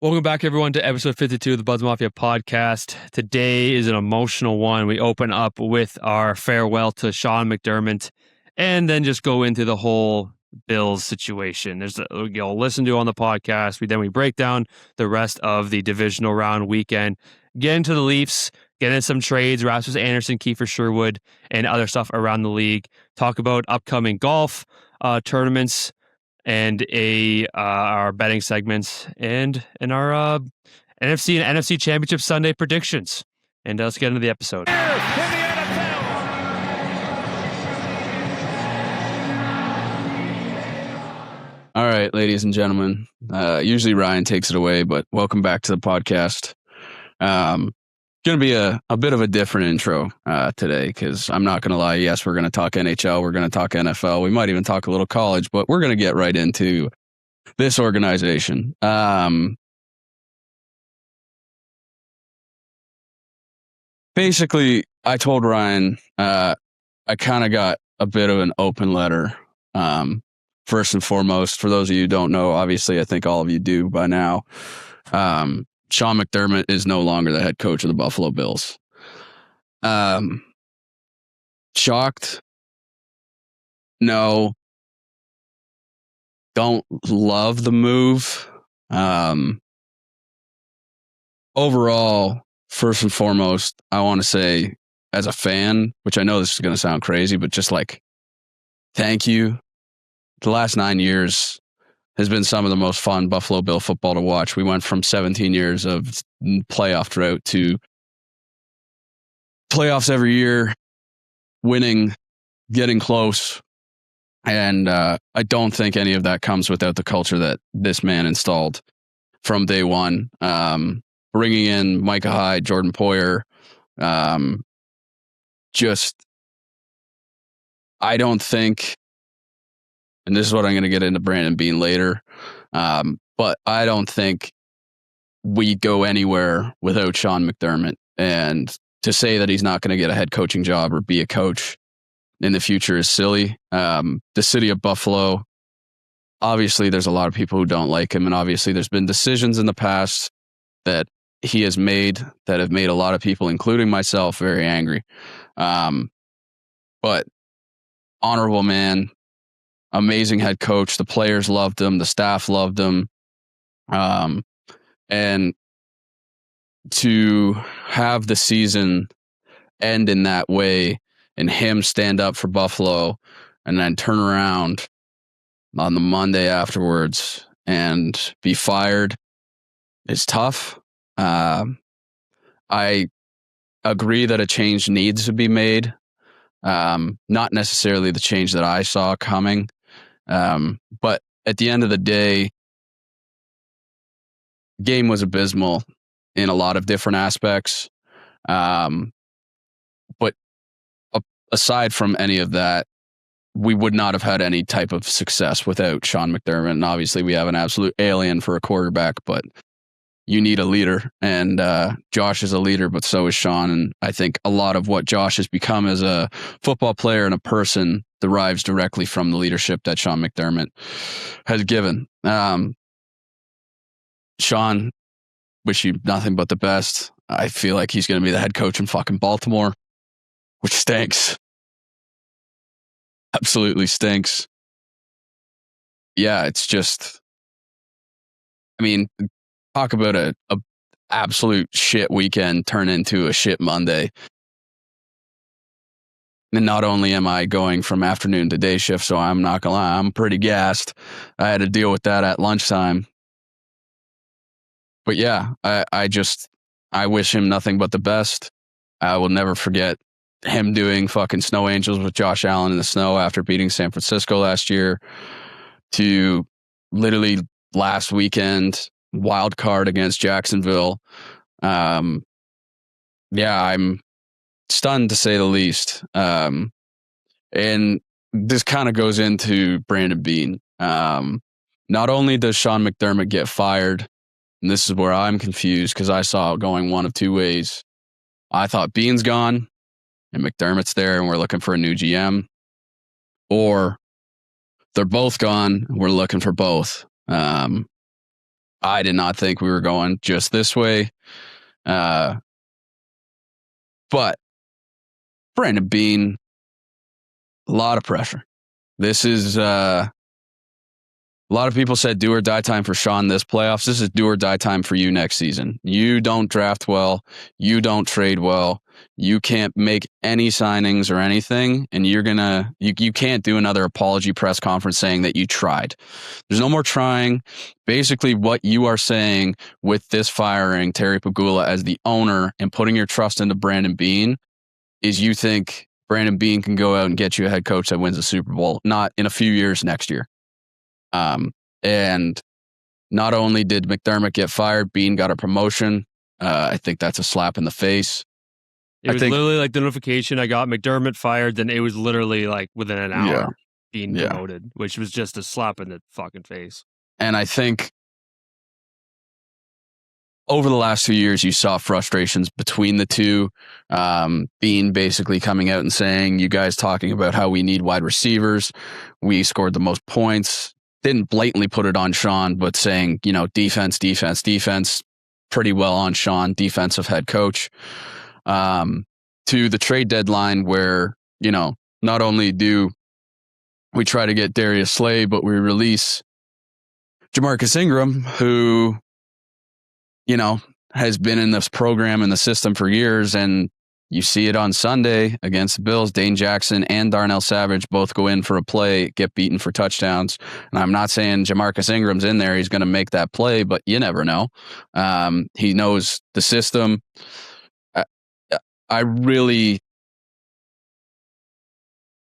Welcome back, everyone, to episode 52 of the Buzz Mafia podcast. Today is an emotional one. We open up with our farewell to Sean McDermott and then just go into the whole Bills situation. You'll listen to on the podcast. We break down the rest of the divisional round weekend, get into the Leafs, get into some trades, Rasmus Andersson, Kiefer, Sherwood, and other stuff around the league. Talk about upcoming golf tournaments, and our betting segments, and our NFC and NFC Championship Sunday predictions. And let's get into the episode. All right, ladies and gentlemen. Usually Ryan takes it away, but welcome back to the podcast. Going to be a bit of a different intro today, because I'm not going to lie. Yes, we're going to talk NHL. We're going to talk NFL. We might even talk a little college, but we're going to get right into this organization. Basically, I told Ryan I kind of got a bit of an open letter. First and foremost, for those of you who don't know, obviously I think all of you do by now, Sean McDermott is no longer the head coach of the Buffalo Bills. Shocked? No. Don't love the move. Overall, first and foremost, I want to say, as a fan, which I know this is going to sound crazy, but just like, thank you. The last 9 years has been some of the most fun Buffalo Bill football to watch. We went from 17 years of playoff drought to playoffs every year, winning, getting close. And I don't think any of that comes without the culture that this man installed from day one. Bringing in Micah Hyde, Jordan Poyer, I don't think, and this is what I'm going to get into Brandon Beane later, but I don't think we go anywhere without Sean McDermott. And to say that he's not going to get a head coaching job or be a coach in the future is silly. The city of Buffalo, obviously there's a lot of people who don't like him, and obviously there's been decisions in the past that he has made that have made a lot of people, including myself, very angry. But honorable man, amazing head coach. The players loved him. The staff loved him. And to have the season end in that way and him stand up for Buffalo and then turn around on the Monday afterwards and be fired is tough. I agree that a change needs to be made. Not necessarily the change that I saw coming. But at the end of the day, game was abysmal in a lot of different aspects. But aside from any of that, we would not have had any type of success without Sean McDermott. And obviously we have an absolute alien for a quarterback, but you need a leader, and Josh is a leader, but so is Sean. And I think a lot of what Josh has become as a football player and a person derives directly from the leadership that Sean McDermott has given. Sean, wish you nothing but the best. I feel like he's going to be the head coach in fucking Baltimore, which stinks. Absolutely stinks. Yeah, it's just, I mean, talk about a absolute shit weekend turn into a shit Monday. And not only am I going from afternoon to day shift, so I'm not gonna lie, I'm pretty gassed. I had to deal with that at lunchtime. But yeah, I wish him nothing but the best. I will never forget him doing fucking snow angels with Josh Allen in the snow after beating San Francisco last year, to literally last weekend, wild card against Jacksonville. Yeah, I'm stunned to say the least. And this kind of goes into Brandon Beane. Not only does Sean McDermott get fired, and this is where I'm confused because I saw it going one of two ways. I thought Beane's gone and McDermott's there and we're looking for a new GM, or they're both gone and we're looking for both. I did not think we were going just this way. But Brandon Beane, a lot of pressure. This is a lot of people said do or die time for Sean this playoffs. This is do or die time for you next season. You don't draft well. You don't trade well. You can't make any signings or anything, and you can't do another apology press conference saying that you tried. There's no more trying. Basically, what you are saying with this firing Terry Pegula as the owner and putting your trust into Brandon Beane is you think Brandon Beane can go out and get you a head coach that wins the Super Bowl, not in a few years next year. And not only did McDermott get fired, Beane got a promotion. I think that's a slap in the face. It was literally like the notification I got McDermott fired, then it was literally like within an hour being promoted, which was just a slap in the fucking face. And I think over the last 2 years, you saw frustrations between the two. Beane basically coming out and saying, you guys talking about how we need wide receivers. We scored the most points. Didn't blatantly put it on Sean, but saying, defense, pretty well on Sean, defensive head coach. To the trade deadline where, not only do we try to get Darius Slay, but we release Jamarcus Ingram, who, has been in this program and the system for years. And you see it on Sunday against the Bills. Dane Jackson and Darnell Savage both go in for a play, get beaten for touchdowns. And I'm not saying Jamarcus Ingram's in there. He's going to make that play, but you never know. He knows the system. I really,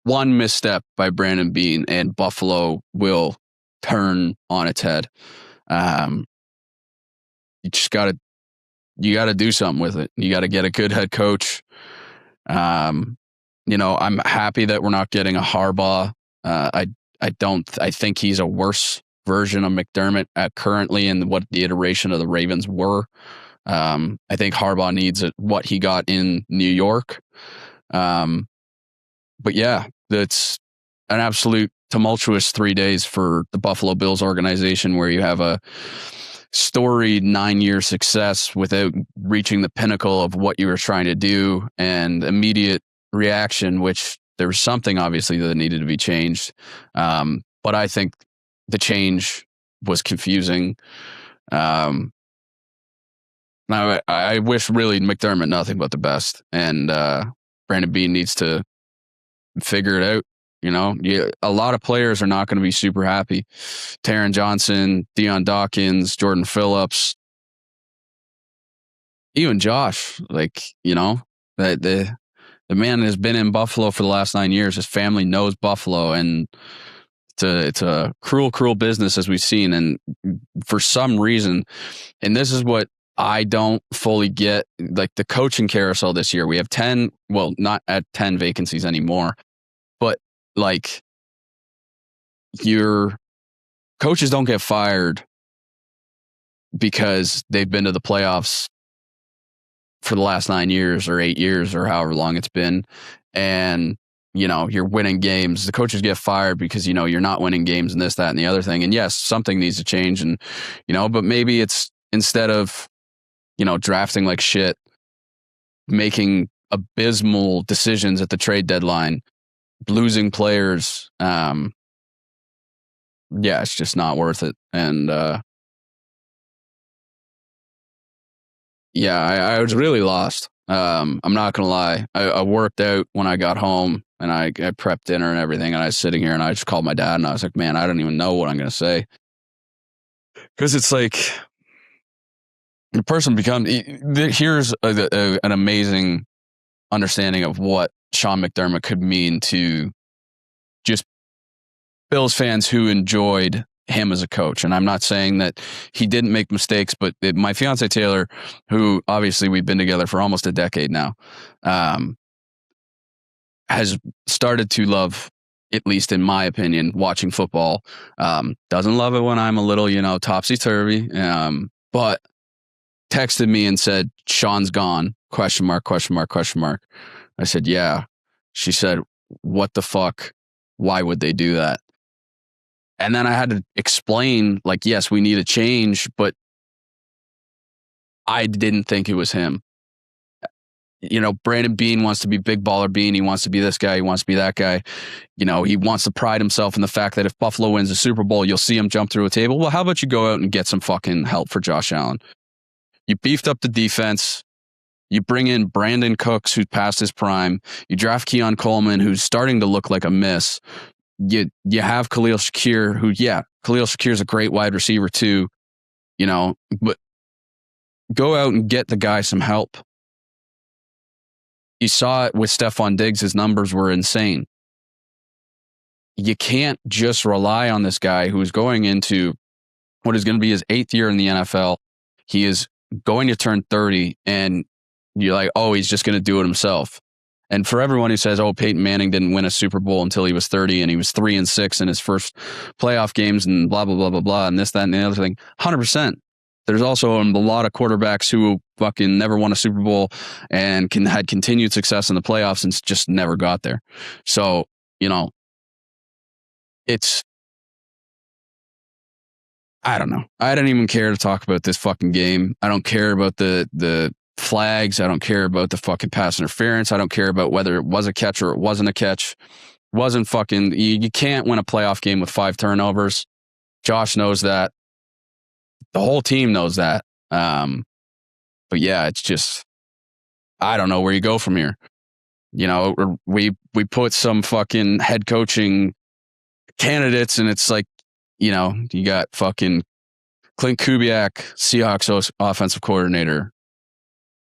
one misstep by Brandon Beane and Buffalo will turn on its head. You just got to do something with it. You got to get a good head coach. I'm happy that we're not getting a Harbaugh. I think he's a worse version of McDermott currently in what the iteration of the Ravens were. I think Harbaugh needs what he got in New York. But yeah, that's an absolute tumultuous 3 days for the Buffalo Bills organization, where you have a storied 9-year success without reaching the pinnacle of what you were trying to do, and immediate reaction, which there was something obviously that needed to be changed. But I think the change was confusing. I wish really McDermott nothing but the best, and Brandon Beane needs to figure it out. A lot of players are not going to be super happy. Taron Johnson, Deion Dawkins, Jordan Phillips, even Josh. That the man has been in Buffalo for the last 9 years. His family knows Buffalo, and it's a cruel business, as we've seen. And for some reason, and this is what I don't fully get, like the coaching carousel this year. We have 10, well, not at 10 vacancies anymore, but your coaches don't get fired because they've been to the playoffs for the last 9 years or 8 years or however long it's been. And, you're winning games. The coaches get fired because, you're not winning games and this, that, and the other thing. And yes, something needs to change. And, but maybe it's instead of, drafting like shit, making abysmal decisions at the trade deadline, losing players. It's just not worth it. And I was really lost. I'm not gonna lie. I worked out when I got home, and I prepped dinner and everything, and I was sitting here and I just called my dad, and I was like, man, I don't even know what I'm gonna say, because it's like the person becomes. Here's an amazing understanding of what Sean McDermott could mean to just Bills fans who enjoyed him as a coach. And I'm not saying that he didn't make mistakes, but my fiance Taylor, who obviously we've been together for almost a decade now, has started to love, at least in my opinion, watching football. Doesn't love it when I'm a little, topsy-turvy, but texted me and said, Sean's gone, ? I said, yeah. She said, what the fuck? Why would they do that? And then I had to explain, yes, we need a change, but I didn't think it was him. You know, Brandon Beane wants to be big baller Beane. He wants to be this guy. He wants to be that guy. You know, he wants to pride himself in the fact that if Buffalo wins the Super Bowl, you'll see him jump through a table. Well, how about you go out and get some fucking help for Josh Allen? You beefed up the defense. You bring in Brandon Cooks, who's past his prime. You draft Keon Coleman, who's starting to look like a miss. You have Khalil Shakir, who, Khalil Shakir's a great wide receiver too, you know, but go out and get the guy some help. You saw it with Stephon Diggs. His numbers were insane. You can't just rely on this guy who is going into what is going to be his 8th year in the NFL. He is going to turn 30, and you're like, oh, he's just going to do it himself. And for everyone who says, oh, Peyton Manning didn't win a Super Bowl until he was 30, and he was 3-6 in his first playoff games, and blah, blah, blah, blah, blah, and this, that, and the other thing, 100%. There's also a lot of quarterbacks who fucking never won a Super Bowl and had continued success in the playoffs and just never got there. So, you know, I don't know. I don't even care to talk about this fucking game. I don't care about the flags. I don't care about the fucking pass interference. I don't care about whether it was a catch or it wasn't a catch. Wasn't fucking, you can't win a playoff game with 5 turnovers. Josh knows that. The whole team knows that. But yeah, it's just, I don't know where you go from here. You know, we put some fucking head coaching candidates, and it's like, you know, you got fucking Clint Kubiak, Seahawks offensive coordinator,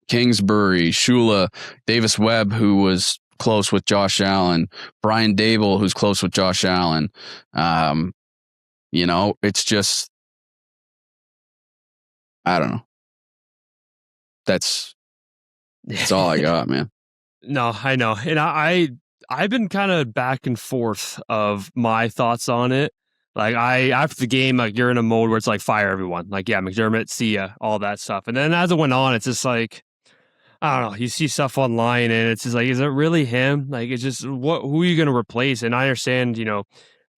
Kingsbury, Shula, Davis Webb, who was close with Josh Allen, Brian Dable, who's close with Josh Allen. You know, it's just, I don't know. That's all I got, man. No, I know. And I've been kind of back and forth of my thoughts on it. Like, after the game, like, you're in a mode where it's like, fire everyone. Like, yeah, McDermott, see ya, all that stuff. And then as it went on, it's just like, I don't know. You see stuff online, and it's just like, is it really him? Like, it's just, who are you going to replace? And I understand, you know,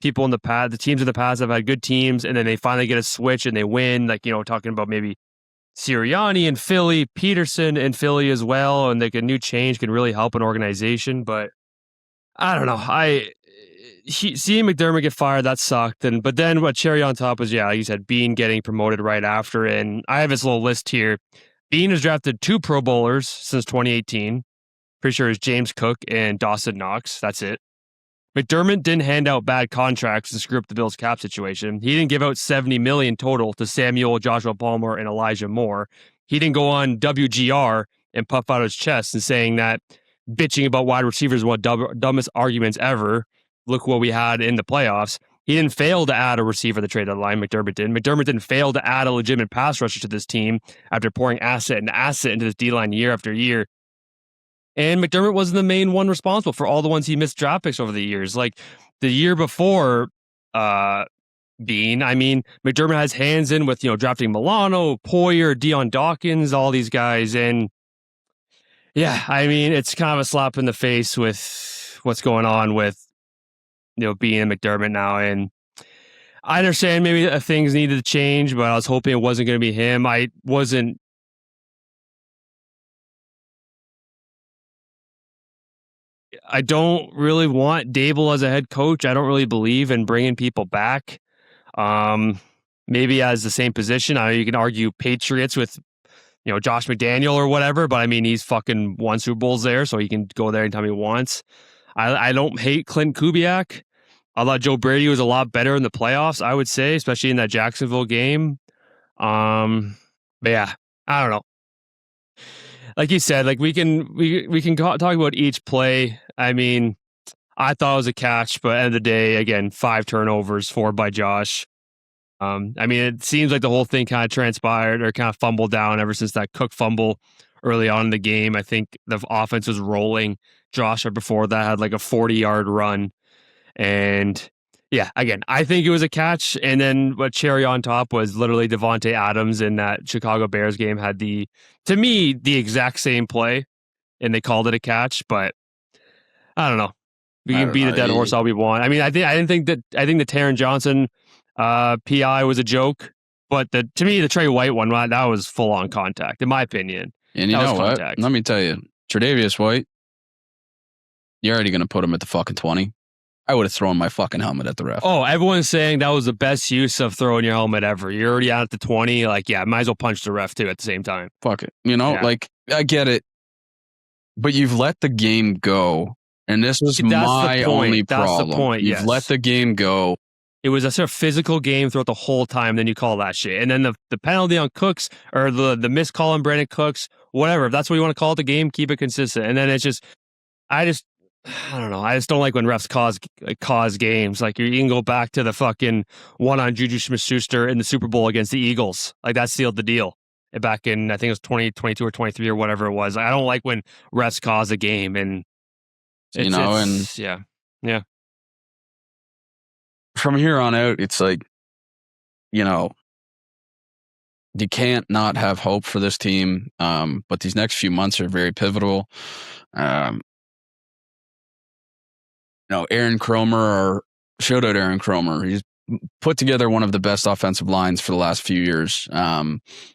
people in the past, the teams in the past have had good teams, and then they finally get a switch and they win. Like, you know, talking about maybe Sirianni in Philly, Peterson in Philly as well, and like a new change can really help an organization. But I don't know. Seeing McDermott get fired, that sucked. But then what cherry on top was, like you said, Beane getting promoted right after. And I have this little list here. Beane has drafted 2 Pro Bowlers since 2018. Pretty sure it's James Cook and Dawson Knox. That's it. McDermott didn't hand out bad contracts to screw up the Bills' cap situation. He didn't give out $70 million total to Samuel, Joshua Palmer, and Elijah Moore. He didn't go on WGR and puff out his chest and saying that bitching about wide receivers is one of the dumbest arguments ever. Look what we had in the playoffs. He didn't fail to add a receiver at the trade deadline. McDermott didn't. McDermott didn't fail to add a legitimate pass rusher to this team after pouring asset into this D-line year after year. And McDermott wasn't the main one responsible for all the ones he missed draft picks over the years. Like the year before Beane, I mean, McDermott has hands in with, you know, drafting Milano, Poyer, Deion Dawkins, all these guys. And yeah, I mean, it's kind of a slap in the face with what's going on with, you know, Beane and McDermott now. And I understand maybe things needed to change, but I was hoping it wasn't going to be him. I don't really want Dable as a head coach. I don't really believe in bringing people back. Maybe as the same position. I know you can argue Patriots with, you know, Josh McDaniel or whatever, but I mean, he's fucking won Super Bowls there, so he can go there anytime he wants. I don't hate Clint Kubiak. I thought Joe Brady was a lot better in the playoffs, I would say, especially in that Jacksonville game. But yeah, I don't know. Like you said, like we can talk about each play. I mean, I thought it was a catch, but at the end of the day, again, 5 turnovers, 4 by Josh. I mean, it seems like the whole thing kind of transpired or kind of fumbled down ever since that Cook fumble early on in the game. I think the offense was rolling. Josh, before that, had like a 40-yard run. And yeah, again, I think it was a catch. And then what cherry on top was literally Devontae Adams in that Chicago Bears game had to me, the exact same play. And they called it a catch. But I don't know. We can beat a dead horse all we want. I mean, I think the Taron Johnson PI was a joke. But to me, the Trey White one, that was full on contact, in my opinion. And you that know was what? contact. Let me tell you, Tre'Davious White, you're already going to put him at the fucking 20. I would have thrown my fucking helmet at the ref. Oh, everyone's saying that was the best use of throwing your helmet ever. You're already out at the 20. Like, yeah, might as well punch the ref too at the same time. Fuck it. You know, like, I get it. But you've let the game go. And this was my only problem. That's the point. You've let the game go. It was a sort of physical game throughout the whole time. Then you call that shit. And then the penalty on Cooks or the missed call on Brandon Cooks, whatever. If that's what you want to call it the game, keep it consistent. And then it's just, I don't know. I just don't like when refs cause games. Like you can go back to the fucking one on Juju Smith-Schuster in the Super Bowl against the Eagles. Like that sealed the deal back in, I think it was 2022 or 23 or whatever it was. I don't like when refs cause a game and yeah. From here on out, it's like, you know, you can't not have hope for this team. But these next few months are very pivotal. Aaron Cromer, shout out Aaron Cromer. He's put together one of the best offensive lines for the last few years.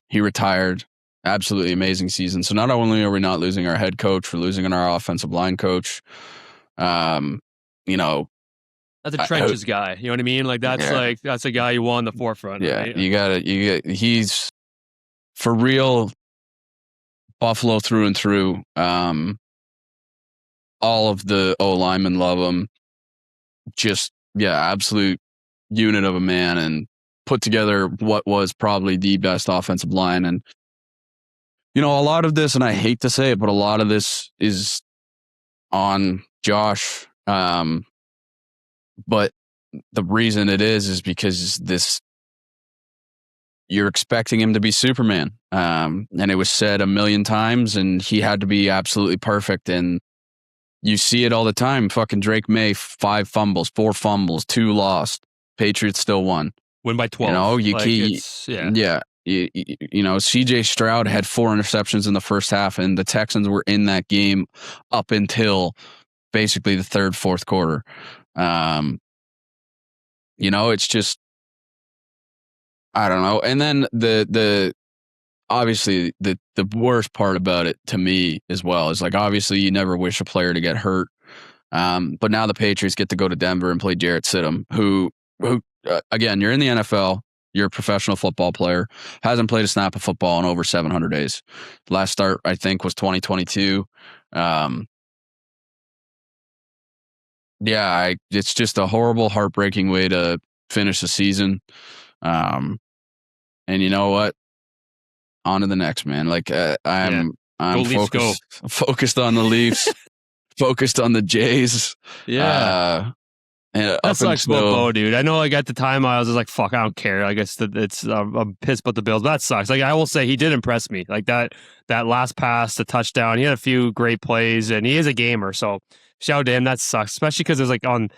He retired. Absolutely amazing season. So not only are we not losing our head coach, we're losing our offensive line coach. That's a trenches guy. You know what I mean? Like that's a guy you want on the forefront. Yeah, right? He's for real Buffalo through and through. All of the O linemen love him. Just, absolute unit of a man and put together what was probably the best offensive line. And, a lot of this, and I hate to say it, but a lot of this is on Josh. But the reason it is because you're expecting him to be Superman. And it was said a million times, and he had to be absolutely perfect. And you see it all the time. Fucking Drake May, 5 fumbles, 4 fumbles, 2 lost. Patriots still won. Win by 12. CJ Stroud had 4 interceptions in the first half, and the Texans were in that game up until basically the third, fourth quarter. It's just, I don't know. And then the obviously the worst part about it to me as well is like, obviously you never wish a player to get hurt. But now the Patriots get to go to Denver and play Jarrett Stidham, who again, you're in the NFL, you're a professional football player, hasn't played a snap of football in over 700 days. Last start, I think, was 2022. It's just a horrible, heartbreaking way to finish the season. And you know what? On to the next, man. Like I'm focused on the Leafs, focused on the Jays. Yeah. That sucks about Bo, dude. I know, like, at the time I was just like, fuck, I don't care. I guess I'm pissed about the Bills. But that sucks. Like, I will say he did impress me. Like that last pass, the touchdown, he had a few great plays, and he is a gamer. So shout out to him. That sucks, especially because it was like I don't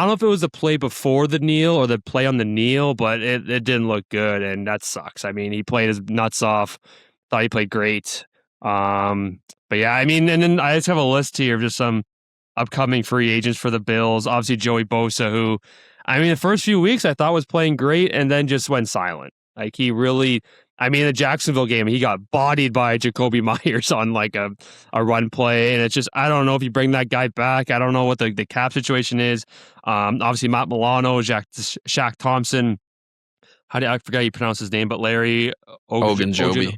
know if it was the play before the kneel or the play on the kneel, but it didn't look good, and that sucks. I mean, he played his nuts off. Thought he played great. But yeah, I mean, and then I just have a list here of just some upcoming free agents for the Bills. Obviously, Joey Bosa, who, I mean, the first few weeks I thought was playing great and then just went silent. Like he really, I mean, the Jacksonville game, he got bodied by Jacoby Myers on like a run play. And it's just, I don't know if you bring that guy back. I don't know what the cap situation is. Obviously, Matt Milano, Shaq Thompson. I forgot how you pronounce his name, but Larry Ogunjobi.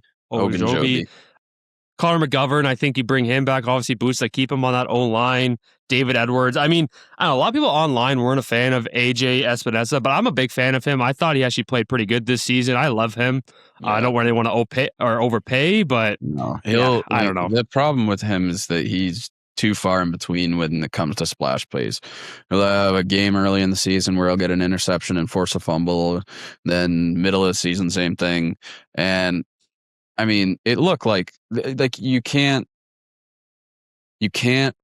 Connor McGovern, I think you bring him back. Obviously, boosts that keep him on that O-line. David Edwards. I mean, I don't know, a lot of people online weren't a fan of AJ Espinosa, but I'm a big fan of him. I thought he actually played pretty good this season. I love him. Yeah. I don't really want to overpay, but no, I don't know. The problem with him is that he's too far in between when it comes to splash plays. He'll have a game early in the season where he'll get an interception and force a fumble. Then middle of the season, same thing. And I mean, it looked like you can't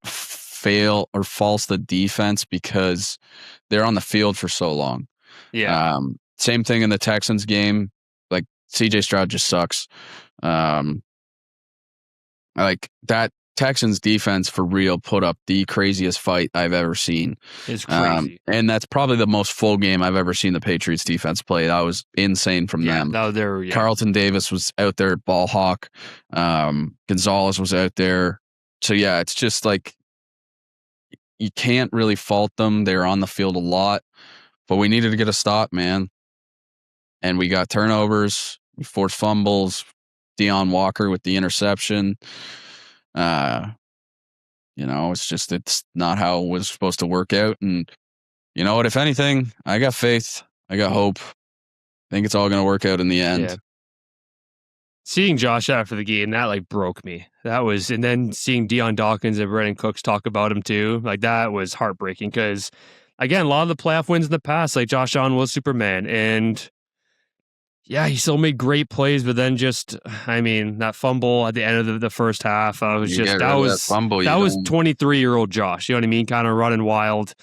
fail or false the defense because they're on the field for so long. Yeah. Same thing in the Texans game. Like CJ Stroud just sucks. Like that Texans defense for real put up the craziest fight I've ever seen. It's crazy. And that's probably the most full game I've ever seen the Patriots defense play. That was insane from them. Carlton Davis was out there at ball hawk. Gonzalez was out there. So, yeah, it's just like you can't really fault them. They're on the field a lot. But we needed to get a stop, man. And we got turnovers. We forced fumbles. Deion Walker with the interception. It's not how it was supposed to work out. And you know what? If anything, I got faith. I got hope. I think it's all going to work out in the end. Yeah. Seeing Josh after the game, that broke me. And then seeing Deion Dawkins and Brandon Cooks talk about him too, that was heartbreaking because, again, a lot of the playoff wins in the past, Josh Allen was Superman. And yeah, he still made great plays, but then that fumble at the end of the first half, that was 23-year-old Josh. You know what I mean? Kind of running wild.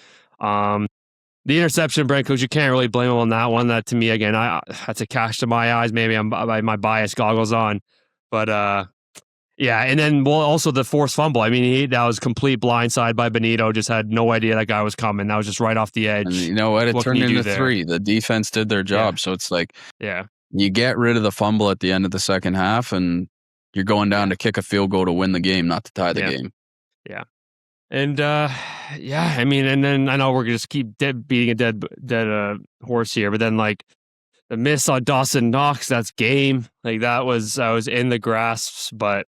The interception, Brandon Cooks, you can't really blame him on that one. That to me, again, that's a cash to my eyes. Maybe I'm my bias goggles on, but yeah. And then also the forced fumble. That was complete blindside by Benito. Just had no idea that guy was coming. That was just right off the edge. And you know what? It turned into 3. The defense did their job. Yeah. So it's you get rid of the fumble at the end of the second half, and you're going down to kick a field goal to win the game, not to tie the game. Yeah. And and then I know we're gonna just keep beating a dead horse here, but then the miss on Dawson Knox, that's game. I was in the grasps, but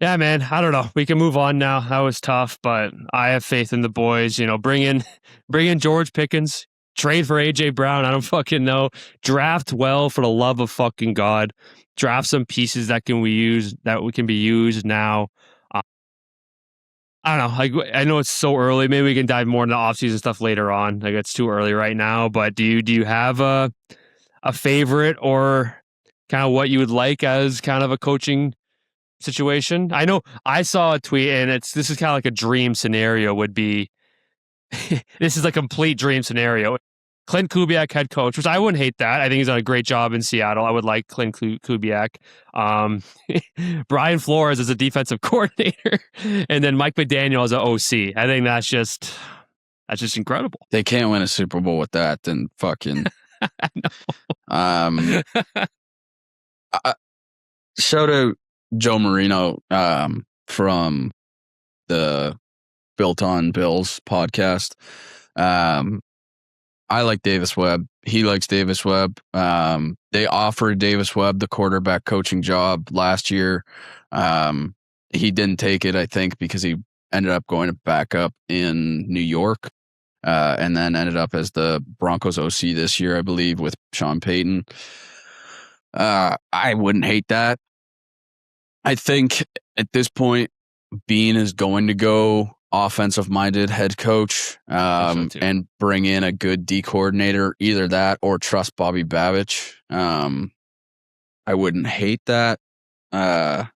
yeah, man, I don't know. We can move on now. That was tough, but I have faith in the boys. Bring in George Pickens, trade for AJ Brown. I don't fucking know. Draft well, for the love of fucking God. Draft some pieces that can be used now. I don't know. I know it's so early. Maybe we can dive more into offseason stuff later on. It's too early right now. But do you have a favorite or kind of what you would like as kind of a coaching situation? I know I saw a tweet, and this is kind of like a dream scenario. Would be this is a complete dream scenario. Clint Kubiak head coach, which I wouldn't hate that. I think he's done a great job in Seattle. I would like Clint Kubiak. Brian Flores as a defensive coordinator, and then Mike McDaniel as an OC. I think that's just incredible. They can't win a Super Bowl with that. Then fucking. Shout out Joe Marino from the Built on Bills podcast. I like Davis Webb. He likes Davis Webb. They offered Davis Webb the quarterback coaching job last year. He didn't take it, I think, because he ended up going to back up in New York, and then ended up as the Broncos OC this year, I believe, with Sean Payton. I wouldn't hate that. I think at this point, Beane is going to go offensive-minded head coach and bring in a good D coordinator, either that or trust Bobby Babich. I wouldn't hate that, but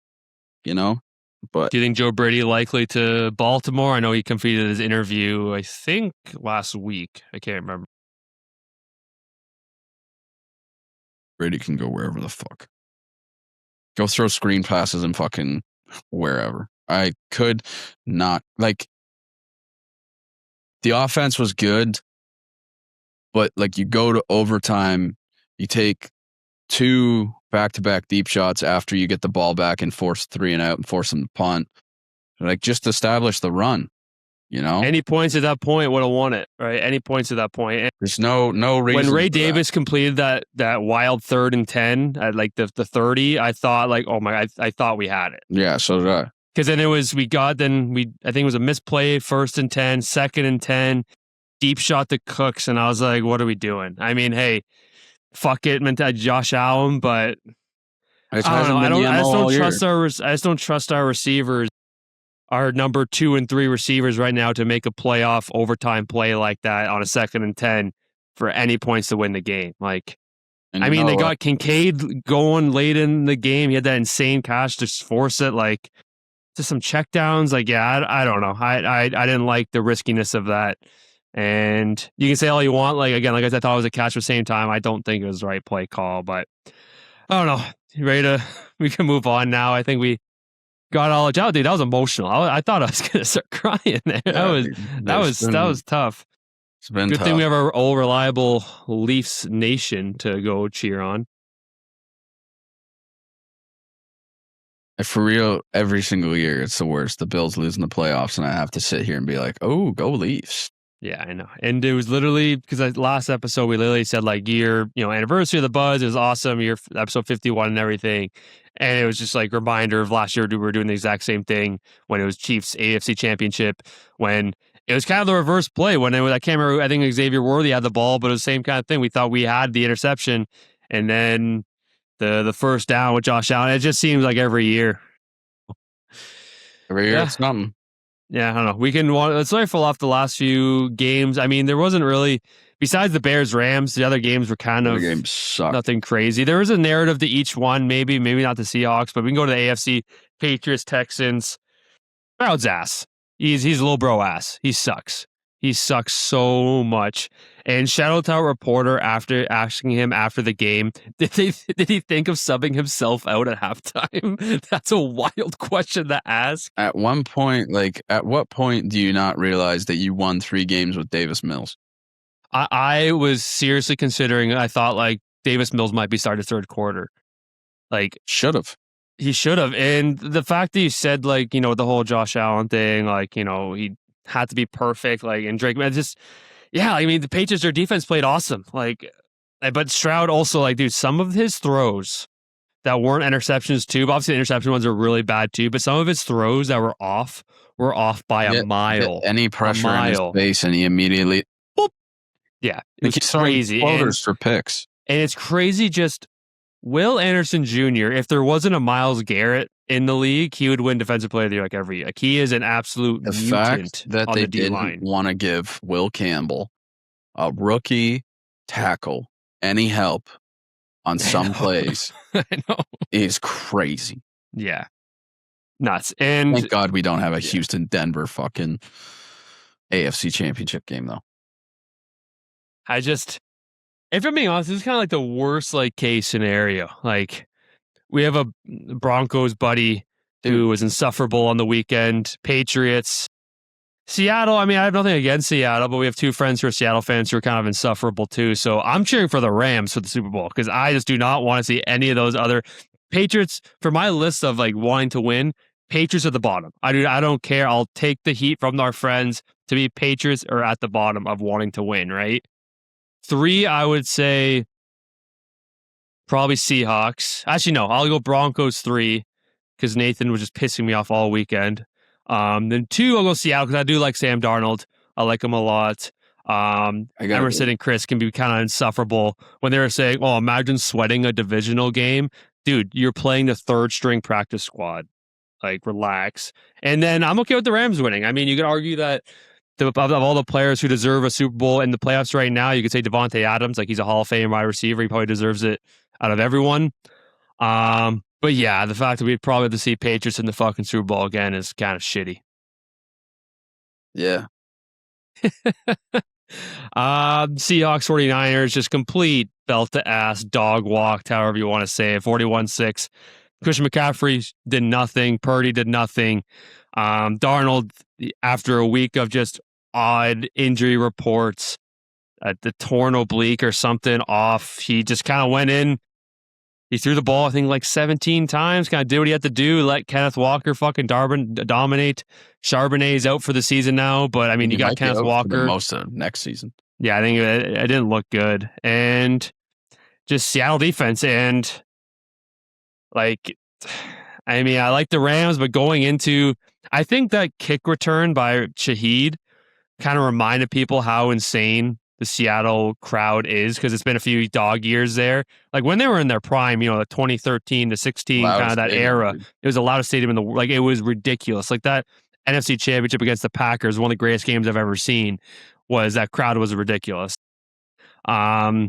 do you think Joe Brady likely to Baltimore? I know he completed his interview, I think, last week. I can't remember. Brady can go wherever the fuck. Go throw screen passes and fucking wherever. I could not the offense was good, but you go to overtime, you take 2 back-to-back deep shots after you get the ball back and force 3 and out and force them to punt. Just establish the run, Any points at that point would have won it, right? Any points at that point. There's no reason. When Ray Davis completed that wild 3rd and 10 at the 30, I thought oh my, I thought we had it. Yeah, so did I. Because then I think it was a misplay, 1st and 10, 2nd and 10, deep shot to Cooks, and I was like, what are we doing? Hey, fuck it, meant to Josh Allen, but I don't know. I just don't trust our receivers, our number 2 and 3 receivers right now, to make a playoff overtime play like that on a 2nd and 10 for any points to win the game. They got Kincaid going late in the game. He had that insane catch to force it. Just some checkdowns. I don't know. I didn't like the riskiness of that. And you can say all you want. I said, I thought it was a catch at the same time. I don't think it was the right play call, but I don't know. You ready we can move on now. I think we got all out, dude. That was emotional. I thought I was gonna start crying there. That was tough. It's been Good tough. thing we have our old reliable Leafs nation to go cheer on. For real, every single year it's the worst. The Bills losing the playoffs, and I have to sit here and be like, "Oh, go Leafs!" Yeah, I know. And it was literally because last episode we literally said like year, anniversary of the Buzz. It was awesome. Year episode 51 and everything. And it was just like reminder of last year we were doing the exact same thing when it was Chiefs AFC Championship, when it was kind of the reverse play when it was, I can't remember, I think Xavier Worthy had the ball, but it was the same kind of thing. We thought we had the interception and then the first down with Josh Allen. It just seems like every year. Every year it's something. Yeah, I don't know. Let's rifle off the last few games. I mean, there wasn't really, besides the Bears-Rams, the other games were kind of nothing crazy. There was a narrative to each one, maybe not the Seahawks, but we can go to the AFC, Patriots, Texans. Stroud's ass. He's a little bro ass. He sucks. He sucks so much. And shout out to our reporter after asking him after the game, did he think of subbing himself out at halftime? That's a wild question to ask. At what point do you not realize that you won 3 games with Davis Mills? I was seriously considering, I thought like Davis Mills might be starting third quarter. Like, he should have. And the fact that you said like, the whole Josh Allen thing, like, he had to be perfect, like, and Drake, just, yeah, I mean, the Patriots, their defense played awesome. Like, but Stroud also, like, dude, some of his throws that weren't interceptions too, but obviously the interception ones are really bad too, but some of his throws that were off by a mile. Any pressure in his face and he immediately, boop. Yeah, it was crazy. Floaters for picks. And it's crazy just Will Anderson Jr., if there wasn't a Myles Garrett in the league, he would win Defensive Player of the Year like every year. Like, he is an absolute mutant fact that on they the D-line. didn't want to give Will Campbell, a rookie tackle, any help on some plays I know. is crazy. Yeah. Nuts. And thank God we don't have a Houston-Denver fucking AFC Championship game, though. If I'm being honest, this is kind of like the worst like case scenario. Like, we have a Broncos buddy who was insufferable on the weekend. Patriots, Seattle. I mean, I have nothing against Seattle, but we have 2 friends who are Seattle fans who are kind of insufferable too. So I'm cheering for the Rams for the Super Bowl because I just do not want to see any of those other Patriots. For my list of like wanting to win, Patriots at the bottom. I don't care. I'll take the heat from our friends. To me, Patriots are at the bottom of wanting to win, right? 3, I would say probably Seahawks. Actually, no, I'll go Broncos 3 because Nathan was just pissing me off all weekend. Then 2, I'll go Seattle because I do like Sam Darnold. I like him a lot. Emerson and Chris can be kind of insufferable when they were saying, "Oh, imagine sweating a divisional game." Dude, you're playing the 3rd string practice squad. Like, relax. And then I'm okay with the Rams winning. I mean, you could argue that of all the players who deserve a Super Bowl in the playoffs right now, you could say Devontae Adams, like, he's a Hall of Fame wide receiver. He probably deserves it out of everyone. But yeah, the fact that we'd probably have to see Patriots in the fucking Super Bowl again is kind of shitty. Yeah. Seahawks 49ers, just complete belt to ass, dog walked, however you want to say it. 41-6. Christian McCaffrey did nothing. Purdy did nothing. Darnold, after a week of just odd injury reports, the torn oblique or something off, he just kind of went in. He threw the ball, I think, like 17 times, kind of did what he had to do, let Kenneth Walker fucking dominate. Charbonnet's out for the season now, but I mean, you got Kenneth Walker. Most of next season. Yeah, I think it didn't look good. And just Seattle defense. And like, I mean, I like the Rams, but going into, I think that kick return by Shaheed kind of reminded people how insane the Seattle crowd is, because it's been a few dog years there. Like, when they were in their prime, the 2013 to 16 kind of that era, it was the loudest stadium in the world. Like, it was ridiculous. Like, that NFC Championship against the Packers, one of the greatest games I've ever seen, that crowd was ridiculous. I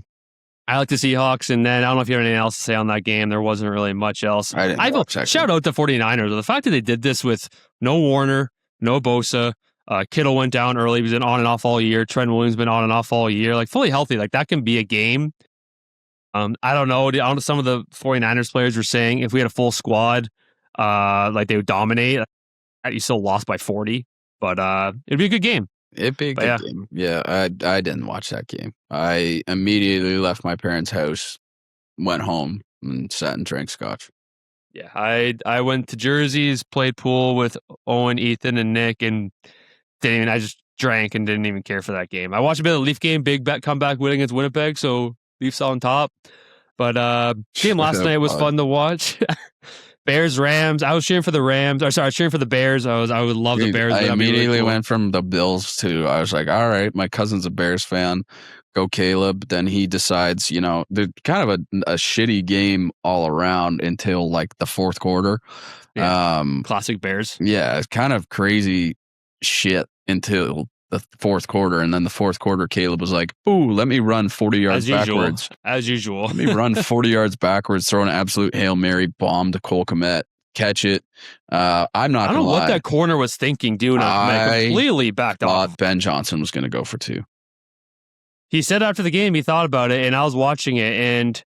like the Seahawks, and then I don't know if you have anything else to say on that game. There wasn't really much else. Shout out to 49ers. The fact that they did this with no Warner, no Bosa, Kittle went down early. He's been on and off all year. Trent Williams been on and off all year. Like, fully healthy. Like, that can be a game. I don't know. Some of the 49ers players were saying if we had a full squad, like they would dominate. You still lost by 40, but it'd be a good game. It'd be a good game. Yeah, I didn't watch that game. I immediately left my parents' house, went home, and sat and drank scotch. Yeah, I went to Jersey's, played pool with Owen, Ethan, and Nick, and I just drank and didn't even care for that game. I watched a bit of the Leaf game, big bet comeback win against Winnipeg, so Leafs on top. But game last night was fun to watch. Bears, Rams. I was cheering for the Rams. I was cheering for the Bears. I would love the Bears. I immediately went from the Bills to, I was like, all right, my cousin's a Bears fan. Go Caleb. Then he decides, they're kind of a shitty game all around until like the fourth quarter. Yeah. Classic Bears. Yeah, it's kind of crazy shit until the fourth quarter. And then the fourth quarter, Caleb was like, ooh, let me run 40 yards backwards. As usual. Let me run 40 yards backwards, throw an absolute Hail Mary bomb to Cole Kmet, catch it. I'm not I don't know what that corner was thinking, dude. I completely backed off. Ben Johnson was going to go for 2. He said after the game he thought about it, and I was watching it, and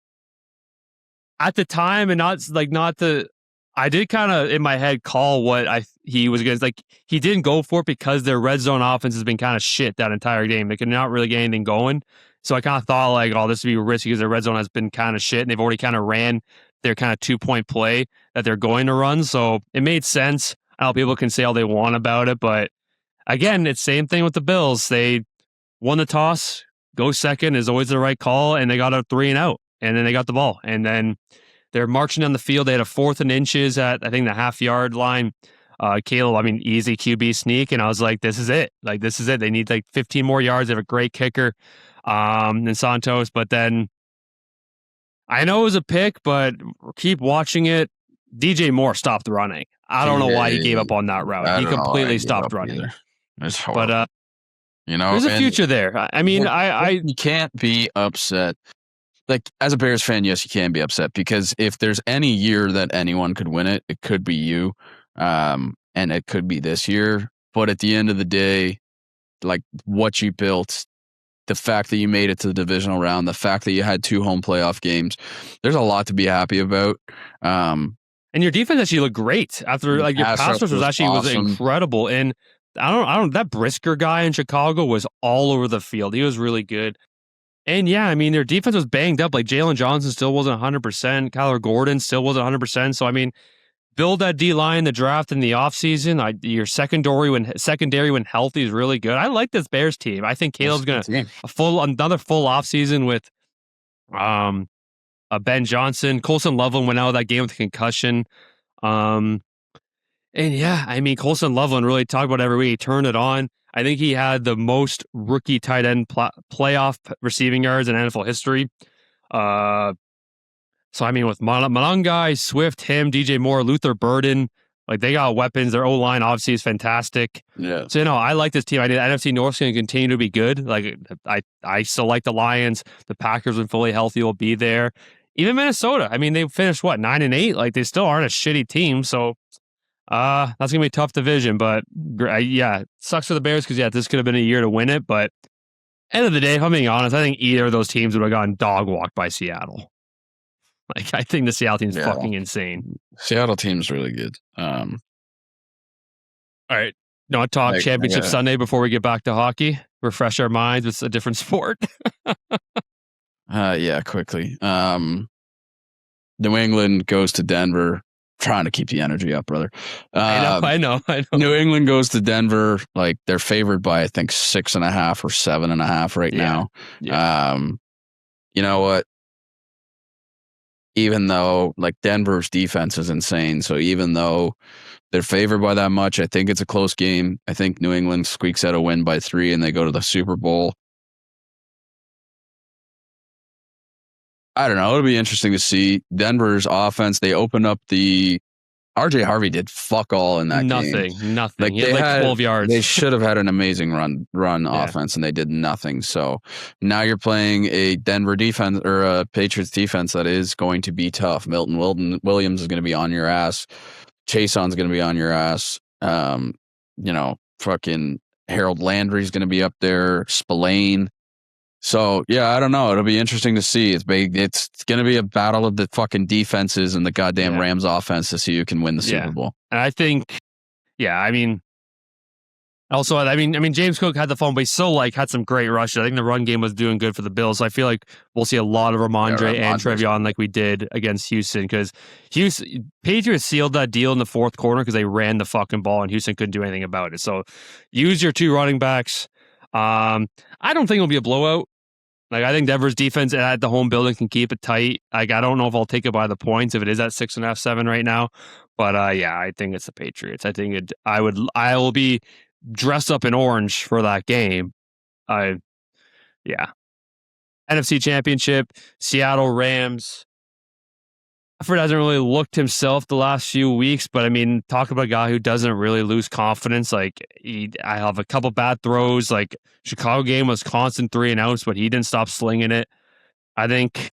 at the time, and I did kind of in my head call what he was going to, like, he didn't go for it because their red zone offense has been kind of shit that entire game. They could not really get anything going. So I kind of thought like, oh, this would be risky because their red zone has been kind of shit, and they've already kind of ran their kind of 2-point play that they're going to run. So it made sense. I know people can say all they want about it, but again, it's same thing with the Bills. They won the toss, go second is always the right call, and they got a 3-and-out, and then they got the ball, and then they're marching down the field. They had a 4th and inches at, I think, the half-yard line. Caleb, easy QB sneak, and I was like, this is it. Like, this is it. They need like 15 more yards. They have a great kicker in Santos, but then I know it was a pick, but keep watching it. DJ Moore stopped running. I don't know why he gave up on that route. He completely stopped running. It's horrible. But there's a future there. You can't be upset. Like, as a Bears fan, yes, you can be upset, because if there's any year that anyone could win it, it could be you, and it could be this year. But at the end of the day, like, what you built, the fact that you made it to the divisional round, the fact that you had 2 home playoff games, there's a lot to be happy about. And your defense actually looked great after, like, your pass rush was awesome. Incredible. And I don't. That Brisker guy in Chicago was all over the field. He was really good. And yeah, their defense was banged up. Like, Jalen Johnson still wasn't 100%. Kyler Gordon still wasn't 100%. So, build that D-line in the draft in the offseason. Your secondary when healthy is really good. I like this Bears team. I think Caleb's going to another full offseason with Ben Johnson. Colson Loveland went out of that game with a concussion. And yeah, Colson Loveland really talked about every week. He turned it on. I think he had the most rookie tight end playoff receiving yards in NFL history. So, with Monangai, Swift, him, DJ Moore, Luther Burden, like, they got weapons. Their O-line obviously is fantastic. Yeah. So, I like this team. NFC North's going to continue to be good. Like, I still like the Lions. The Packers, when fully healthy, will be there. Even Minnesota. They finished, 9-8? Like, they still aren't a shitty team. So, that's going to be a tough division. But, yeah, it sucks for the Bears because, this could have been a year to win it. But, end of the day, if I'm being honest, I think either of those teams would have gotten dog walked by Seattle. Like, I think the Seattle team's fucking insane. Seattle team's really good. All right. No, talk Championship Sunday before we get back to hockey. Refresh our minds with a different sport. Yeah, quickly. New England goes to Denver. Trying to keep the energy up, brother. I know. New England goes to Denver. Like, they're favored by, I think, 6.5 or 7.5 right now. Yeah. You know what? Even though, like, Denver's defense is insane, so even though they're favored by that much, I think it's a close game. I think New England squeaks out a win by 3 and they go to the Super Bowl. I don't know. It'll be interesting to see. Denver's offense, they opened up the... RJ Harvey did fuck all in that game. Nothing. Like, he had 12 yards. They should have had an amazing run offense, and they did nothing. So now you're playing a Denver defense, or a Patriots defense, that is going to be tough. Milton Williams is going to be on your ass. Chason's going to be on your ass. Fucking Harold Landry's going to be up there. Spillane. So, yeah, I don't know. It'll be interesting to see. It's big. It's going to be a battle of the fucking defenses and the goddamn Rams offense to see who can win the Super Bowl. And I think, also, James Cook had the phone, but he still had some great rushes. I think the run game was doing good for the Bills. So I feel like we'll see a lot of Ramondre and Trevion like we did against Houston, because Patriots sealed that deal in the fourth quarter because they ran the fucking ball and Houston couldn't do anything about it. So use your two running backs. I don't think it'll be a blowout. I think Denver's defense at the home building can keep it tight. I don't know if I'll take it by the points if it is at 6.5, 7 right now. But I think it's the Patriots. I think I will be dressed up in orange for that game. NFC Championship, Seattle Rams. Stafford hasn't really looked himself the last few weeks, but talk about a guy who doesn't really lose confidence. I have a couple bad throws. Chicago game was constant 3 and outs, but he didn't stop slinging it. I think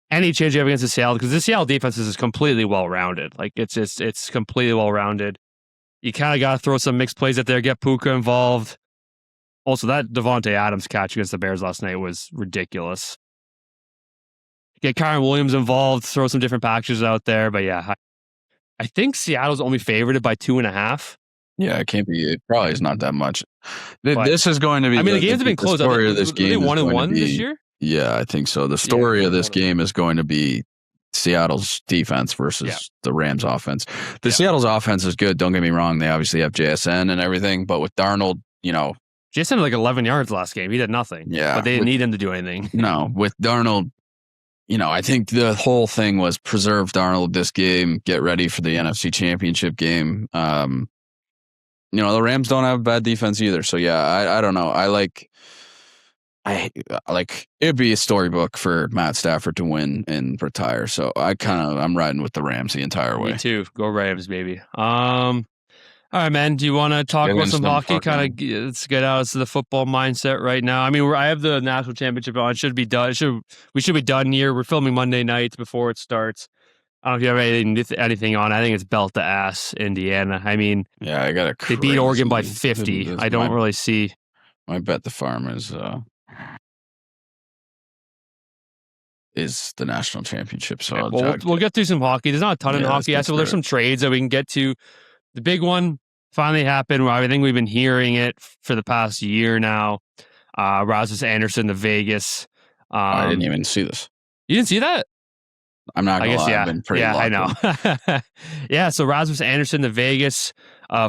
any change you have against the Seattle, because the Seattle defense is completely well-rounded. It's completely well-rounded. You kind of got to throw some mixed plays out there, get Puka involved. Also, that Devontae Adams catch against the Bears last night was ridiculous. Get Kyron Williams involved, throw some different packages out there. But I think Seattle's only favored by 2.5. Yeah, it can't be. It probably is not that much. This is going to be. The games have been close. The story of this game. 1-1 this year? Yeah, I think so. The story of this game is going to be Seattle's defense versus the Rams offense. Seattle's offense is good. Don't get me wrong. They obviously have JSN and everything, but with Darnold, JSN had 11 yards last game. He did nothing. Yeah. But they didn't need him to do anything. No, with Darnold, I think the whole thing was preserve Darnold this game, get ready for the NFC Championship game. The Rams don't have a bad defense either. So, I don't know. It'd be a storybook for Matt Stafford to win and retire. So I'm riding with the Rams the entire way. Me too. Go Rams, baby. All right, man. Do you want to talk about some hockey? Let's get out of the football mindset right now. I have the national championship on. It should be done. We should be done here. We're filming Monday nights before it starts. I don't know if you have anything on. I think it's belt to ass Indiana. I got a. They beat Oregon by 50. I don't really see. I bet the farm is the national championship. So we'll get through some hockey. There's not a ton of hockey. There's some trades that we can get to. The big one finally happened. I think we've been hearing it for the past year now. Rasmus Andersson to Vegas. I didn't even see this. You didn't see that? I'm not going to lie. I've been pretty I know. So Rasmus Andersson to Vegas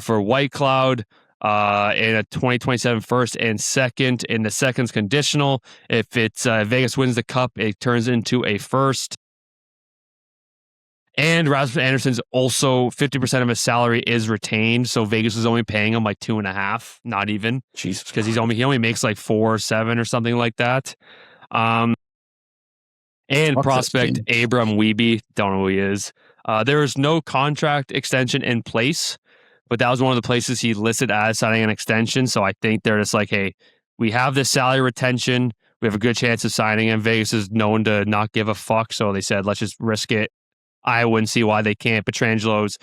for White Cloud. In a 2027 first and second. In the second's conditional. If it's Vegas wins the cup, it turns into a first. And Rasmus Andersson's also 50% of his salary is retained. So Vegas is only paying him 2.5, not even. Jesus, because he only makes 4 or 7 or something like that. And prospect Abram Wiebe, don't know who he is. There is no contract extension in place. But that was one of the places he listed as signing an extension. So I think they're just hey, we have this salary retention. We have a good chance of signing him. Vegas is known to not give a fuck. So they said, let's just risk it. I wouldn't see why they can't. Petrangelo's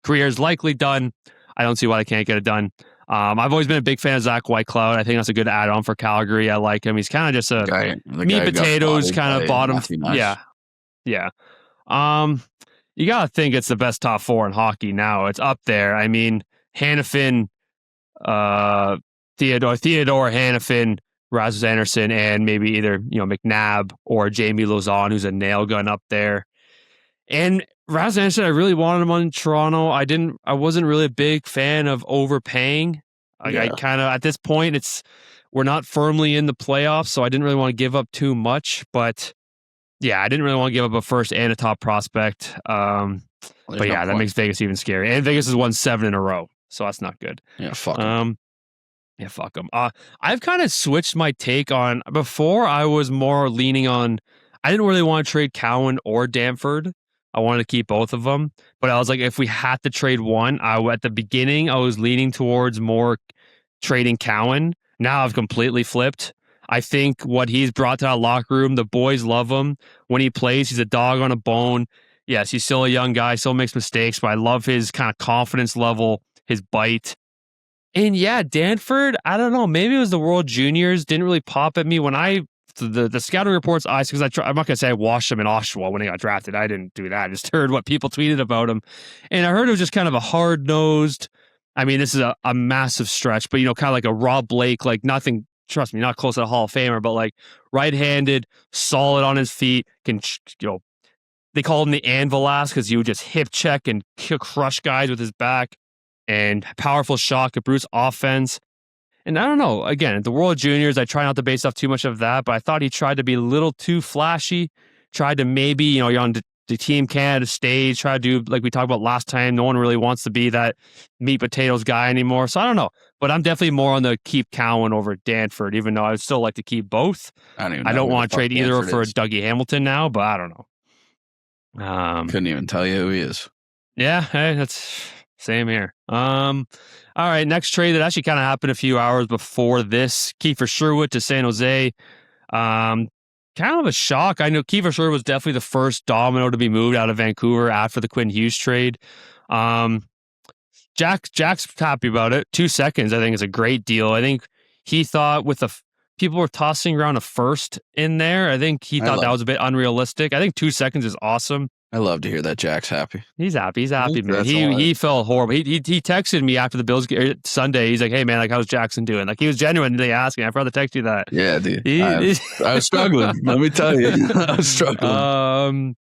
career is likely done. I don't see why they can't get it done. I've always been a big fan of Zach Whitecloud. I think that's a good add-on for Calgary. I like him. He's kind of just a meat potatoes kind of bottom. Yeah. You got to think it's the best top 4 in hockey now. It's up there. Hanifin, Theodore Hanifin, Rasmus Andersson, and maybe either McNabb or Jamie Lauzon, who's a nail gun up there. And Rasmus Andersson, I really wanted him on Toronto. I wasn't really a big fan of overpaying. I kind of, at this point, we're not firmly in the playoffs, so I didn't really want to give up too much. But I didn't really want to give up a first and a top prospect. That makes Vegas even scary. And Vegas has won 7 in a row, so that's not good. Yeah, fuck them. Fuck them. I've kind of switched my take on. Before, I was more leaning on. I didn't really want to trade Cowan or Danford. I wanted to keep both of them, but I was if we had to trade one, at the beginning I was leaning towards more trading Cowan. Now I've completely flipped. I think what he's brought to that locker room, the boys love him. When he plays, he's a dog on a bone. Yes, he's still a young guy, still makes mistakes, but I love his kind of confidence level, his bite. And Danford, I don't know, maybe it was the World Juniors, didn't really pop at me. When I the scouting reports because I'm not gonna say I watched him in Oshawa when he got drafted. I didn't do that. I just heard what people tweeted about him, and I heard it was just kind of a hard-nosed. I mean, this is a massive stretch, but kind of like a Rob Blake, like nothing. Trust me, not close to the Hall of Famer, but like right-handed, solid on his feet. Can they call him the anvil ass because you would just hip check and crush guys with his back, and powerful shot, could produce offense. And I don't know, again, the World Juniors, I try not to base off too much of that, but I thought he tried to be a little too flashy, tried to maybe, you're on the Team Canada stage, try to do, like we talked about last time, no one really wants to be that meat potatoes guy anymore. So I don't know, but I'm definitely more on the keep Cowan over Danford, even though I would still like to keep both. I don't want to trade either for Dougie Hamilton now, but I don't know. Couldn't even tell you who he is. Yeah, hey, that's same here. All right, next trade that actually kind of happened a few hours before this. Kiefer Sherwood to San Jose. Kind of a shock. I know Kiefer Sherwood was definitely the first domino to be moved out of Vancouver after the Quinn Hughes trade. Jack's happy about it. 2 seconds, I think, is a great deal. I think he thought people were tossing around a first in there. I think he thought that was a bit unrealistic. I think 2 seconds is awesome. I love to hear that Jack's happy. He's happy, man. He felt horrible. He texted me after the Bills Sunday. He's like, "Hey, man, like, how's Jackson doing?" Like, he was genuinely asking. I'd rather text you that. Yeah, dude. I was struggling. Let me tell you, I was struggling.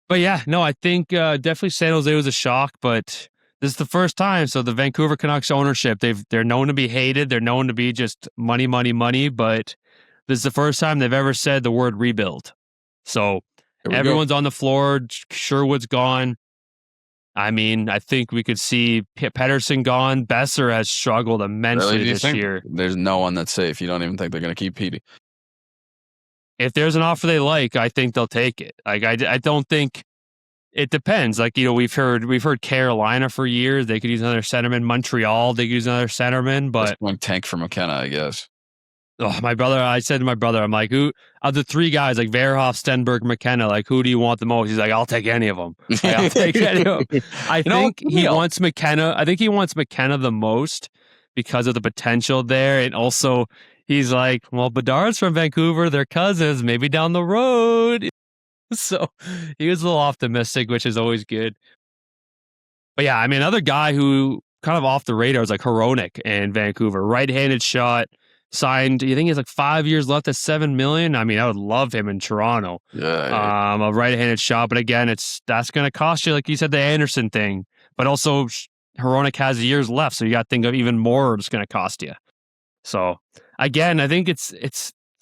But yeah, no, I think definitely San Jose was a shock, but this is the first time. So the Vancouver Canucks ownership, they're known to be hated. They're known to be just money, money, money. But this is the first time they've ever said the word rebuild. So everyone's on the floor. Sherwood's gone. I mean, I think we could see Pettersson gone. Besser has struggled immensely this year. There's no one that's safe. You don't even think they're going to keep Petey. If there's an offer they like, I think they'll take it. Like, I don't think it depends. Like, we've heard Carolina for years. They could use another centerman. Montreal, they could use another centerman. But one tank for McKenna, I guess. Oh, I said to my brother, I'm like, who of the three guys, like Verhoff, Stenberg, McKenna, like, who do you want the most? He's like, I'll take any of them. Like, I'll take any of them. I think he wants McKenna. I think he wants McKenna the most because of the potential there. And also, he's like, well, Bedard's from Vancouver. They're cousins. Maybe down the road. So he was a little optimistic, which is always good. But yeah, I mean, another guy who kind of off the radar is like Hronek in Vancouver. Right-handed shot. Signed, you think he has like 5 years left at $7 million? I mean, I would love him in Toronto. Yeah. A right-handed shot, but again, that's going to cost you, like you said, the Andersson thing. But also, Hronek has years left, so you got to think of even more it's going to cost you. So again, I think it's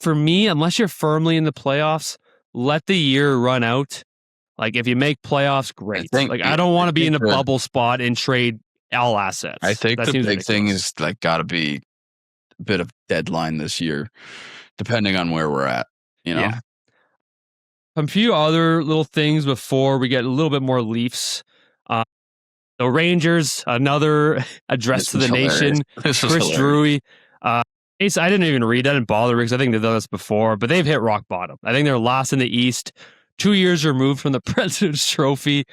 for me, unless you're firmly in the playoffs, let the year run out. Like, if you make playoffs, great. I don't want to be in a bubble spot and trade all assets. I think the big thing is like got to be bit of deadline this year, depending on where we're at, Yeah. A few other little things before we get a little bit more Leafs. The Rangers, another address to the nation. Chris Drury. I didn't even read that and bother because I think they've done this before, but they've hit rock bottom. I think they're last in the East, 2 years removed from the President's Trophy.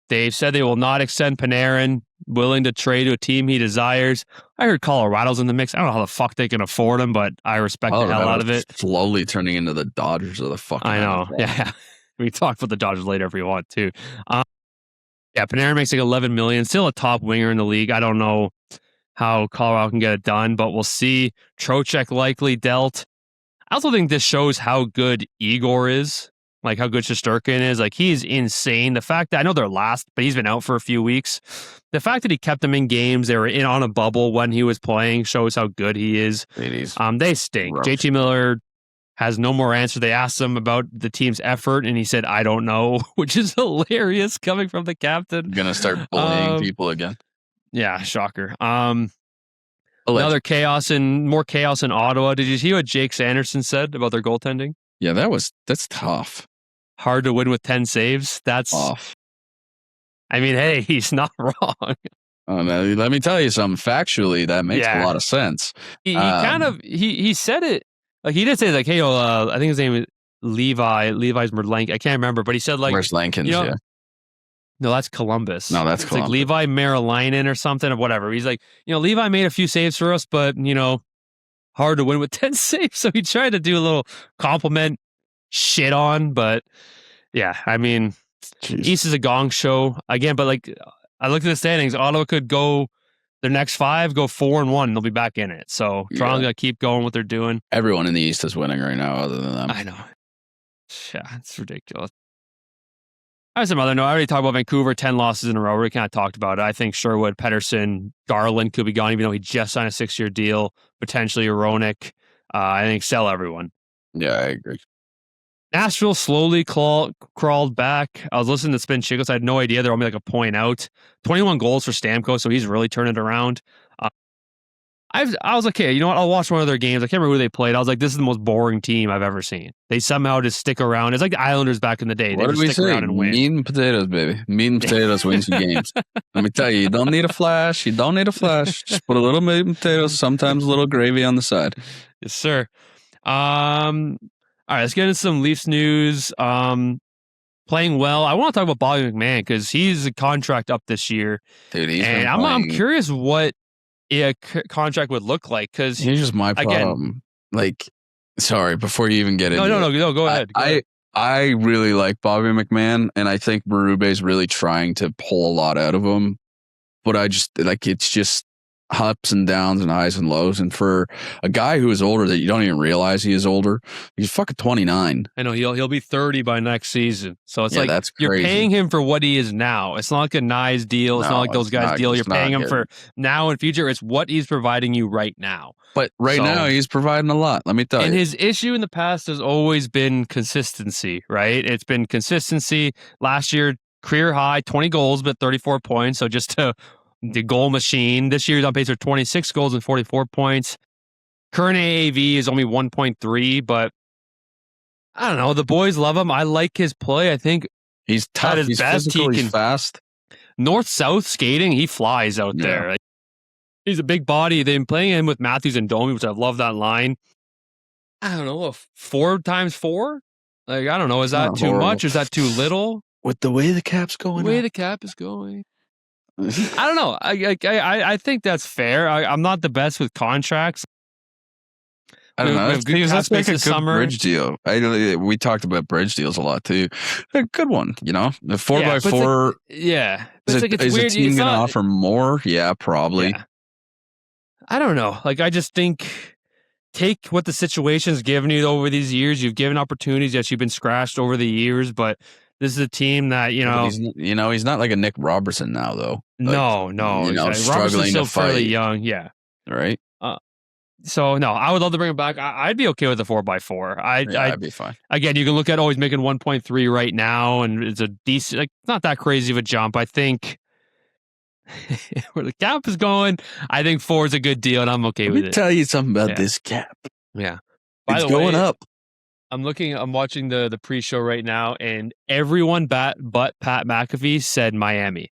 They've said they will not extend Panarin, willing to trade to a team he desires. I heard Colorado's in the mix. I don't know how the fuck they can afford him, but I respect the hell out of it. Slowly turning into the Dodgers of the fucking. I know. Yeah. We can talk about the Dodgers later if we want to. Yeah, Panarin makes like $11 million. Still a top winger in the league. I don't know how Colorado can get it done, but we'll see. Trocheck likely dealt. I also think this shows how good Igor is. Like how good Shesterkin is. Like, he's insane. The fact that I know they're last, but he's been out for a few weeks. The fact that he kept them in games, they were in on a bubble when he was playing, shows how good he is. They stink. Rough. JT Miller has no more answer. They asked him about the team's effort, and he said, I don't know, which is hilarious coming from the captain. Gonna start bullying people again. Yeah, shocker. Another more chaos in Ottawa. Did you hear what Jake Sanderson said about their goaltending? Yeah, that's tough. Hard to win with 10 saves. That's off. I mean, hey, he's not wrong. Let me tell you something. Factually, that makes a lot of sense. He he said it like he did say like, hey, I think his name is Levi's Merlank. I can't remember, but he said like, where's Lankins? Yeah. No, that's Columbus. No, that's Columbus. Like Levi Marilinen or something or whatever. He's like, Levi made a few saves for us, but hard to win with 10 saves. So he tried to do a little compliment shit on, but yeah, I mean, Jeez. East is a gong show again, but like I looked at the standings, Ottawa could go their next 5, go 4-1, and they'll be back in it. So Toronto's got to keep going what they're doing. Everyone in the East is winning right now other than them. I know. Yeah, it's ridiculous. I have some other note. I already talked about Vancouver, 10 losses in a row. We kind of talked about it. I think Sherwood, Pettersson, Garland could be gone, even though he just signed a 6-year deal. Potentially Ronick. I think sell everyone. Yeah, I agree. Nashville slowly crawled back. I was listening to Spin Chicos. I had no idea they're only like a point out. 21 goals for Stamkos, so he's really turning it around. I was like, okay, you know what? I'll watch one of their games. I can't remember who they played. I was like, this is the most boring team I've ever seen. They somehow just stick around. It's like the Islanders back in the day. What They did we just stick say? around and win. Meat and potatoes, baby. Meat and potatoes wins you games. Let me tell you, you don't need a flash. You don't need a flash. Just put a little meat and potatoes, sometimes a little gravy on the side. Yes, sir. All right, let's get into some Leafs news. Playing well. I want to talk about Bobby McMahon because he's a contract up this year. Dude, and I'm curious what a contract would look like because here's just my problem. Like, sorry, before you even get into no, go ahead. I really like Bobby McMahon, and I think Berube's really trying to pull a lot out of him. But I just like it's just ups and downs and highs and lows. And for a guy who is older that you don't even realize he is older, he's fucking 29. I know he'll be 30 by next season. So it's like that's you're crazy. paying him for what he is now. It's not like a nice deal. It's not like those guys' deal. You're paying him for now and future. It's what he's providing you right now. But now he's providing a lot. Let me tell you. And his issue in the past has always been consistency, right? It's been consistency. Last year, career high, 20 goals, but 34 points. So just the goal machine. This year he's on pace for 26 goals and 44 points. Current AAV is only 1.3, but I don't know. The boys love him. I like his play. I think he's tough. He's physical. He's fast. North-south skating, he flies out there. Like, he's a big body. They've been playing him with Matthews and Domi, which I love that line. I don't know, a 4x4? Like, I don't know. Is that too much? Or is that too little? With the way the cap's going. The way the cap is going. I don't know. I think that's fair. I'm not the best with contracts. I don't know. That's like a good bridge deal. We talked about bridge deals a lot too. A good one, you know. The 4x4. Is a team going to offer more? Yeah, probably. Yeah. I don't know. Like, I just think take what the situation's given you over these years. You've given opportunities that you've been scratched over the years, but this is a team that, he's not like a Nick Robertson now, though. No. Struggling still to fight. Fairly young, yeah. Right? So, no, I would love to bring him back. I'd be okay with a 4x4. I'd be fine. Again, you can look at, he's making 1.3 right now, and it's a decent, like, not that crazy of a jump. I think where the cap is going, I think 4 is a good deal, and I'm okay with it. Let me tell you something about this cap. Yeah. It's going up. I'm watching the pre-show right now, and everyone but Pat McAfee said Miami.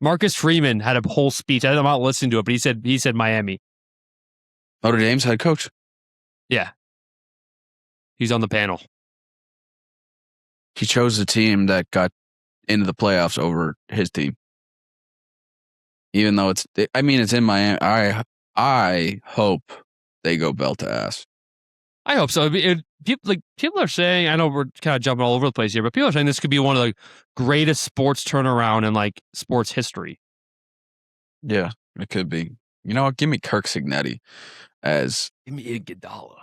Marcus Freeman had a whole speech. I'm not listening to it, but he said Miami. Notre Dame's head coach. Yeah. He's on the panel. He chose the team that got into the playoffs over his team. Even though it's in Miami. I hope they go belt to ass. I hope so. People are saying, I know we're kind of jumping all over the place here, but people are saying this could be one of the greatest sports turnaround in like sports history. Yeah, it could be. You know what? Give me Kirk Signetti as. Give me Iguodala.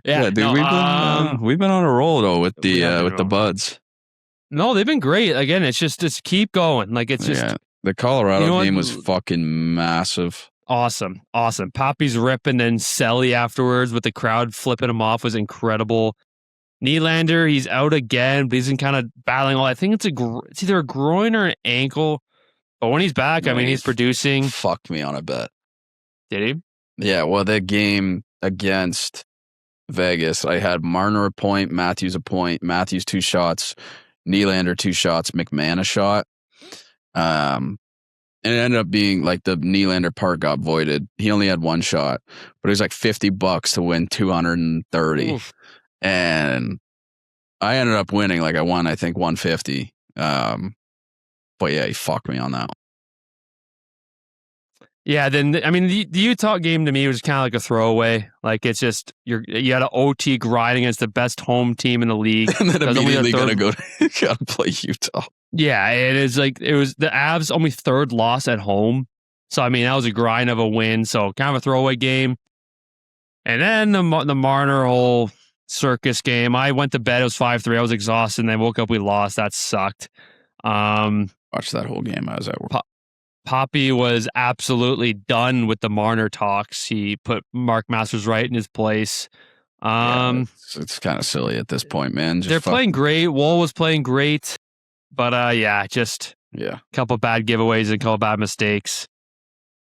Yeah, dude. We've been on a roll though with the Buds. No, they've been great. Again, it's just keep going. Like it's just the Colorado game was fucking massive. Awesome. Pappy's ripping, then Selly afterwards with the crowd flipping him off was incredible. Nylander, he's out again, but he's been kind of battling. I think it's either a groin or an ankle. But when he's back, he's producing. Fucked me on a bet. Did he? Yeah, well, that game against Vegas, I had Marner a point, Matthews a point, Matthews 2 shots, Nylander 2 shots, McMahon a shot. And it ended up being like the Nylander part got voided. He only had 1 shot, but it was like $50 to win 230. Oof. And I ended up winning. Like I won, I think 150. But yeah, he fucked me on that one. Yeah, then I mean the Utah game to me was kind of like a throwaway. Like it's just you had an OT grind against the best home team in the league, and then immediately gotta play Utah. Yeah, it was the Avs only third loss at home, so I mean that was a grind of a win. So kind of a throwaway game, and then the Marner whole circus game. I went to bed. It was 5-3. I was exhausted, and then woke up. We lost. That sucked. Watched that whole game. I was at work. Poppy was absolutely done with the Marner talks. He put Mark Masters right in his place. It's kind of silly at this point, man. They're playing great. Woll was playing great, but just a couple bad giveaways and a couple bad mistakes.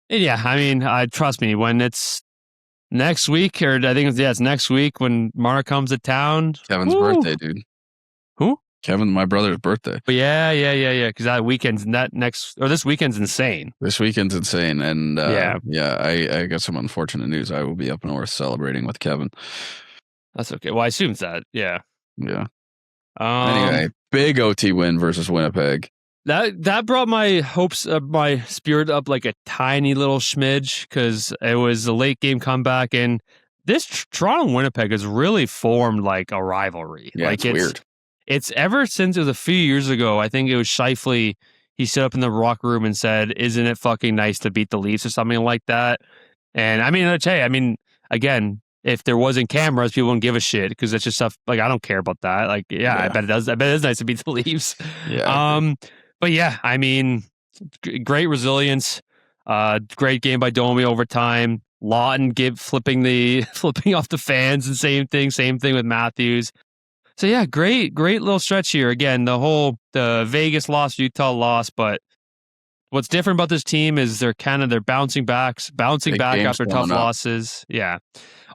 And yeah, I mean, trust me, when it's next week, or I think it's next week when Marner comes to town. Kevin's birthday, dude. Who? Kevin, my brother's birthday. But yeah. Because this weekend's insane. This weekend's insane, and I got some unfortunate news. I will be up north celebrating with Kevin. That's okay. Well, I assume that. Yeah. Yeah. Anyway, big OT win versus Winnipeg. That brought my hopes, my spirit up like a tiny little smidge because it was a late game comeback, and this Toronto Winnipeg has really formed like a rivalry. Yeah, like it's weird. It's ever since it was a few years ago. I think it was Scheifele. He stood up in the locker room and said, "Isn't it fucking nice to beat the Leafs?" or something like that. And I mean, again, if there wasn't cameras, people wouldn't give a shit because it's just stuff like I don't care about that. Like, I bet it does. I bet it's nice to beat the Leafs. Yeah. But yeah, I mean, great resilience. Great game by Domi overtime. Lawton flipping off the fans and same thing with Matthews. So yeah, great little stretch here. Again, the Vegas loss, Utah loss, but what's different about this team is they're bouncing back after tough losses. Yeah.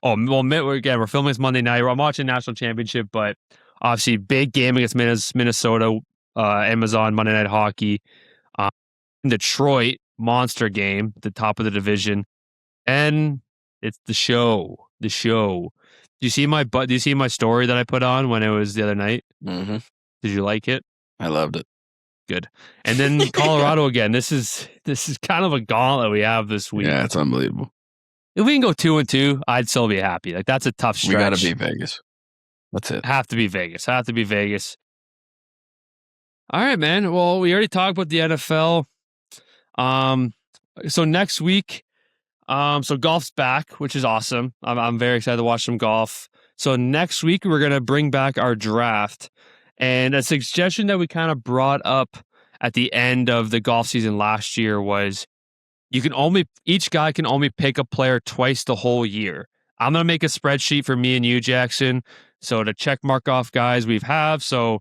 Oh, well, again, we're filming this Monday night. I'm watching National Championship, but obviously big game against Minnesota, Amazon Monday Night Hockey. Detroit monster game at the top of the division, and it's the show. Do you see my story that I put on when it was the other night? Mm-hmm. Did you like it? I loved it. Good. And then Colorado again. This is kind of a gauntlet we have this week. Yeah, it's unbelievable. If we can go 2-2, I'd still be happy. Like that's a tough stretch. We got to beat Vegas. That's it. Have to be Vegas. All right, man. Well, we already talked about the NFL. So next week, so golf's back, which is awesome. I'm very excited to watch some golf. So next week we're gonna bring back our draft, and a suggestion that we kind of brought up at the end of the golf season last year was each guy can only pick a player twice the whole year. I'm gonna make a spreadsheet for me and you, Jackson. So to check mark off guys we have. So,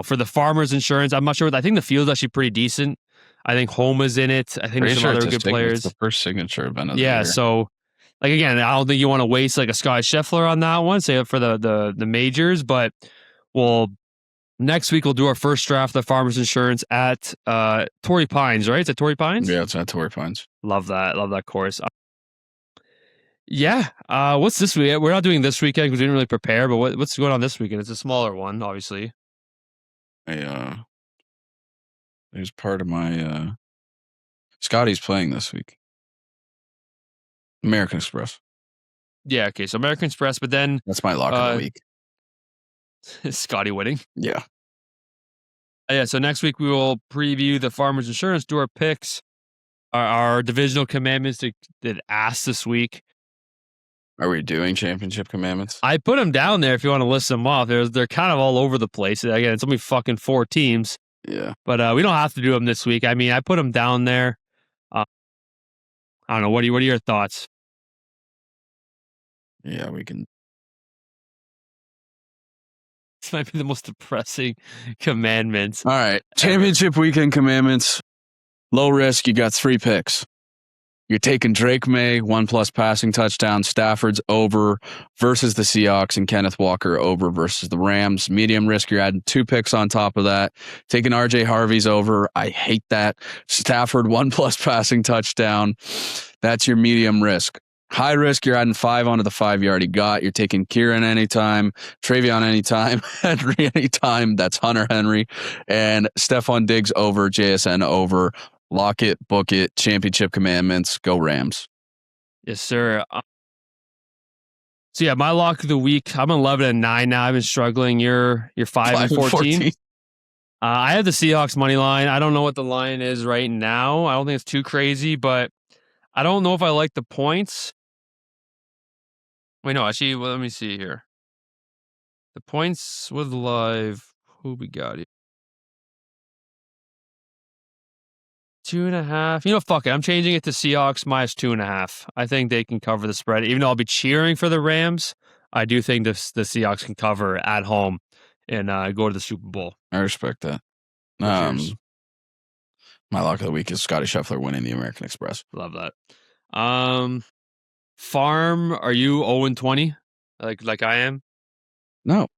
for the Farmers Insurance, I'm not sure. I think the field's actually pretty decent. I think Homa's in it. I think there's some other good players. It's the first signature event of the year. So like again, I don't think you want to waste like a Scott Scheffler on that one, save it for the majors. But next week we'll do our first draft of the Farmers Insurance at Torrey Pines, right? Is it Torrey Pines? Yeah, it's at Torrey Pines. Love that course. What's this week? We're not doing this weekend because we didn't really prepare, but what's going on this weekend? It's a smaller one, obviously. There's part of my Scotty's playing this week. American Express. Yeah, okay. So American Express, but then that's my lock of the week. Is Scotty winning? Yeah. Yeah, so next week we will preview the Farmers Insurance, do our picks, our divisional commandments that asked this week. Are we doing championship commandments? I put them down there if you want to list them off. They're kind of all over the place. Again, it's only fucking 4 teams. Yeah. But we don't have to do them this week. I mean, I put them down there. I don't know. What are your thoughts? Yeah, we can. This might be the most depressing commandments. All right. Championship weekend commandments. Low risk. You got 3 picks. You're taking Drake May, 1+ passing touchdown. Stafford's over versus the Seahawks, and Kenneth Walker over versus the Rams. Medium risk, you're adding 2 picks on top of that. Taking RJ Harvey's over. I hate that. Stafford, 1+ passing touchdown. That's your medium risk. High risk, you're adding 5 onto the 5 you already got. You're taking Kieran anytime, Travion anytime, Henry anytime. That's Hunter Henry. And Stephon Diggs over, JSN over. Lock it, book it, championship commandments, go Rams. Yes, sir. So yeah, my lock of the week. I'm 11-9 now. I've been struggling. You're 5-14. I have the Seahawks money line. I don't know what the line is right now. I don't think it's too crazy, but I don't know if I like the points. Wait, no, actually, well, let me see here. The points with live. Who we got here? 2.5. You know, fuck it. I'm changing it to Seahawks minus 2.5. I think they can cover the spread. Even though I'll be cheering for the Rams, I do think the Seahawks can cover at home and go to the Super Bowl. I respect that. My lock of the week is Scotty Scheffler winning the American Express. Love that. Farm, are you 0-20? Like I am? No.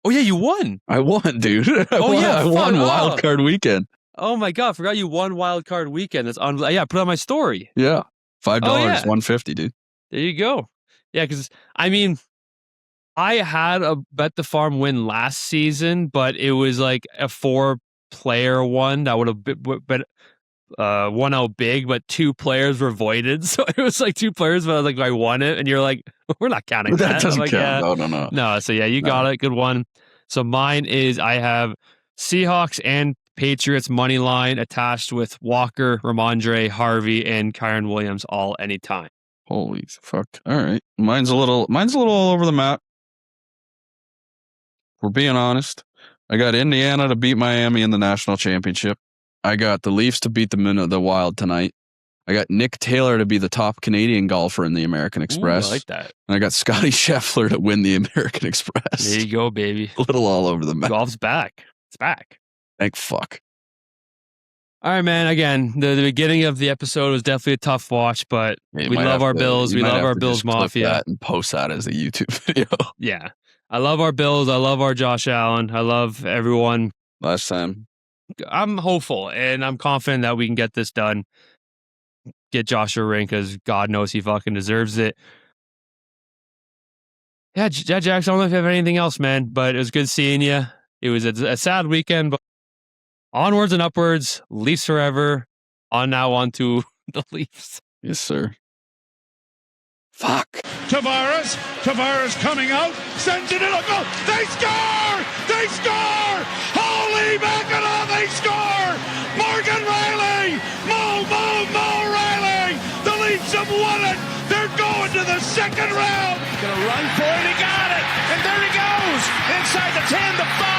Oh yeah, you won. I won, dude. I won wild card weekend. Oh my god, I forgot you won wild card weekend. That's yeah, put on my story. Yeah. $5, $150, dude. There you go. Yeah, because I mean, I had a bet the farm win last season, but it was like a 4-player one that would have been won out big, but 2 players were voided. So it was like 2 players, but I was like, I won it. And you're like, we're not counting that. That doesn't like, count. Yeah. No. No, so yeah, you got it. Good one. So mine is I have Seahawks and Patriots money line attached with Walker, Ramondre, Harvey, and Kyron Williams all anytime. Holy fuck. All right. Mine's a little all over the map. We're being honest. I got Indiana to beat Miami in the national championship. I got the Leafs to beat the Wild tonight. I got Nick Taylor to be the top Canadian golfer in the American Express. Ooh, I like that. And I got Scotty Scheffler to win the American Express. There you go, baby. A little all over the map. Golf's back. It's back. Thank fuck. All right, man. Again, the beginning of the episode was definitely a tough watch, but we love our Bills. We love our Bills Mafia. And post that as a YouTube video. Yeah. I love our Bills. I love our Josh Allen. I love everyone. Last time. I'm hopeful and I'm confident that we can get this done. Get Josh a ring because God knows he fucking deserves it. Yeah, Jackson, I don't know if you have anything else, man, but it was good seeing you. It was a sad weekend, but onwards and upwards, Leafs forever. On to the Leafs. Yes, sir. Fuck. Tavares coming out, sends it in a goal. They score! They score! Holy mackerel, they score! Morgan Riley! Mo Riley! The Leafs have won it! They're going to the second round! Gonna run for it, he got it! And there he goes! Inside the 10, the 5!